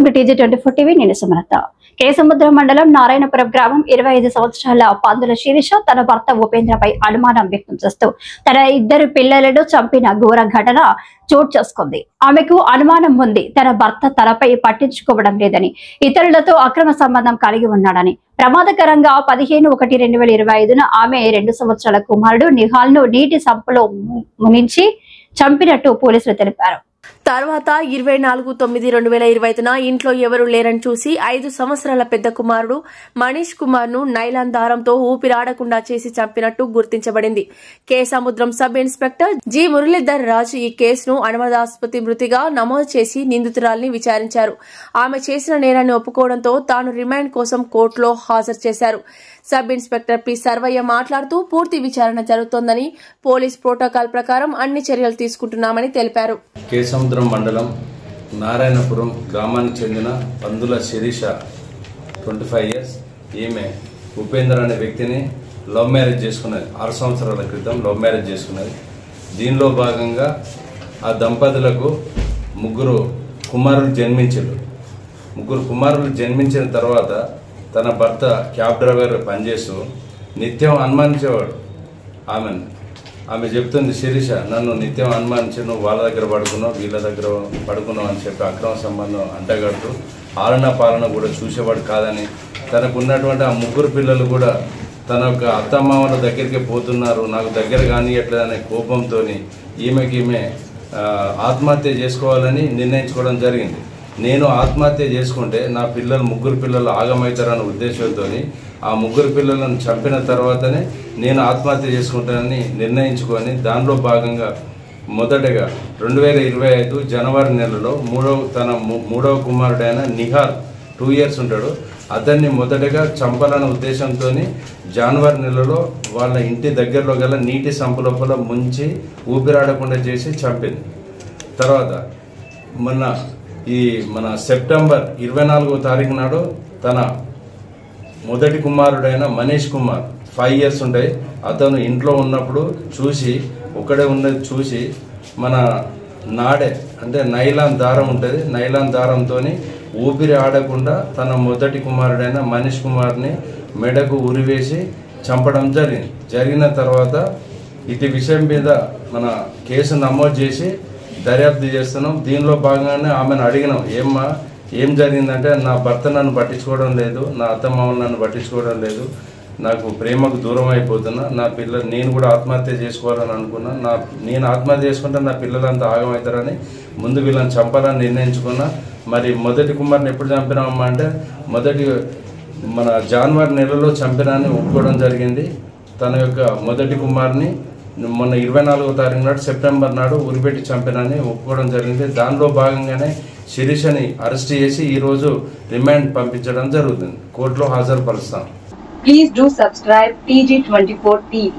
Welcome to TG24 TV. నేను సుమలత. కేసముద్రం మండలం నారాయణపురం గ్రామం 25 సంవత్సరాల పందుల శిరీష తన భర్త ఉపేంద్రపై అనుమానం వ్యక్తం చేస్తూ తన 2 పిల్లలను చంపిన ఘోర ఘటన చోటు చేసుకుంది. ఆమెకు అనుమానం ఉంది, తన భర్త తనపై పట్టించుకోవడం లేదని, ఇతరులతో అక్రమ సంబంధం కలిగి ఉన్నాడని. ప్రమాదకరంగా 15/1/2025న ఆమె 2 సంవత్సరాల కుమారుడు నిహాల్ ను నీటి సంపులో మునించి చంపినట్టు పోలీసులు తెలిపారు. తర్వాత 24/9/2025న ఇంట్లో ఎవరూ లేరని చూసి 5 సంవత్సరాల పెద్ద కుమారుడు మనీష్ కుమార్ ను నైలాన్ దారంతో ఊపిరాడకుండా చేసి చంపినట్టు గుర్తించబడింది. Kesamudram sub inspector G Muralidhar Raj ఈ కేసును అనుమానాస్పద మృతిగా నమోదు చేసి నిందితురాలిని విచారించారు. ఆమె చేసిన నేరాన్ని ఒప్పుకోవడంతో తాను రిమాండ్ కోసం కోర్టులో హాజరు చేశారు. సబ్ ఇన్స్పెక్టర్ పి సర్వయ్య మాట్లాడుతూ పూర్తి విచారణ జరుగుతోందని, పోలీస్ ప్రోటోకాల్ ప్రకారం అన్ని చర్యలు తీసుకుంటున్నామని తెలిపారు. కేసముద్రం మండలం నారాయణపురం గ్రామానికి చెందిన పందుల శిరీష 25 years ఈమె ఉపేంద్ర అనే వ్యక్తిని లవ్ మ్యారేజ్ చేసుకున్నది. 6 సంవత్సరాల క్రితం లవ్ మ్యారేజ్ చేసుకున్నది. దీనిలో భాగంగా ఆ దంపతులకు 3 కుమారులు జన్మించారు. 3 కుమారులు జన్మించిన తర్వాత తన భర్త క్యాబ్ డ్రైవర్ పనిచేస్తూ నిత్యం అనుమానించేవాడు ఆమెను. ఆమె చెప్తుంది, శిరీష నన్ను నిత్యం అనుమానించి నువ్వు వాళ్ళ దగ్గర పడుకున్నావు, వీళ్ళ దగ్గర పడుకున్నావు అని చెప్పి అక్రమ సంబంధం అంటగడుతూ ఆలన పాలన కూడా చూసేవాడు కాదని, తనకున్నటువంటి ఆ 3 పిల్లలు కూడా తన యొక్క అత్తమామల దగ్గరికి పోతున్నారు, నాకు దగ్గర కానియట్లేదనే కోపంతో ఈమె ఆత్మహత్య చేసుకోవాలని నిర్ణయించుకోవడం జరిగింది. నేను ఆత్మహత్య చేసుకుంటే నా 3 పిల్లలు ఆగమవుతారన్న ఉద్దేశంతో ఆ 3 పిల్లలను చంపిన తర్వాతనే నేను ఆత్మహత్య చేసుకుంటానని నిర్ణయించుకొని దానిలో భాగంగా మొదటగా 2025 జనవరి నెలలో తన మూడవ కుమారుడైన నిహాల్ 2 years ఉంటాడు, అతన్ని మొదటగా చంపాలన్న ఉద్దేశంతో జనవరి నెలలో వాళ్ళ ఇంటి దగ్గరలో గల నీటి సంపు లోపల ముంచి ఊపిరాడకుండా చేసి చంపింది. తర్వాత మన సెప్టెంబర్ 24వ తారీఖు నాడు తన మొదటి కుమారుడైన మనీష్ కుమార్ 5 years ఉంటాయి, అతను ఇంట్లో ఉన్నప్పుడు చూసి ఒక్కడే ఉన్నది చూసి మన నాడే అంటే నైలాన్ దారం ఉంటుంది, నైలాన్ దారంతో ఊపిరి ఆడకుండా తన మొదటి కుమారుడైన మనీష్ కుమార్ని మెడకు ఉరివేసి చంపడం జరిగిన తర్వాత ఇటు విషయం మీద మన కేసు నమోదు చేసి దర్యాప్తు చేస్తున్నాం. దీనిలో భాగంగానే ఆమెను అడిగినాం, ఏం జరిగిందంటే నా భర్త నన్ను పట్టించుకోవడం లేదు, నా అత్తమామలు నన్ను పట్టించుకోవడం లేదు, నాకు ప్రేమకు దూరం అయిపోతున్నా, నేను కూడా ఆత్మహత్య చేసుకోవాలని అనుకున్నా, నేను ఆత్మహత్య చేసుకుంటే నా పిల్లలంతా ఆగమవుతారని ముందు వీళ్ళని చంపాలని నిర్ణయించుకున్నా. మరి మొదటి కుమార్ని ఎప్పుడు చంపినామమ్మా అంటే మన జనవరి నెలలో చంపినాన్ని ఒప్పుకోవడం జరిగింది. తన యొక్క మొదటి కుమార్ని మొన్న 24వ తారీఖు నాడు సెప్టెంబర్ నాడు ఉరిపెట్టి చంపినని ఒప్పుకోవడం జరిగింది. దానిలో భాగంగానే శిరీషని అరెస్ట్ చేసి ఈరోజు రిమాండ్ పంపించడం జరుగుతుంది, కోర్టులో హాజరుపరుస్తాం. Please do subscribe TG24 TV.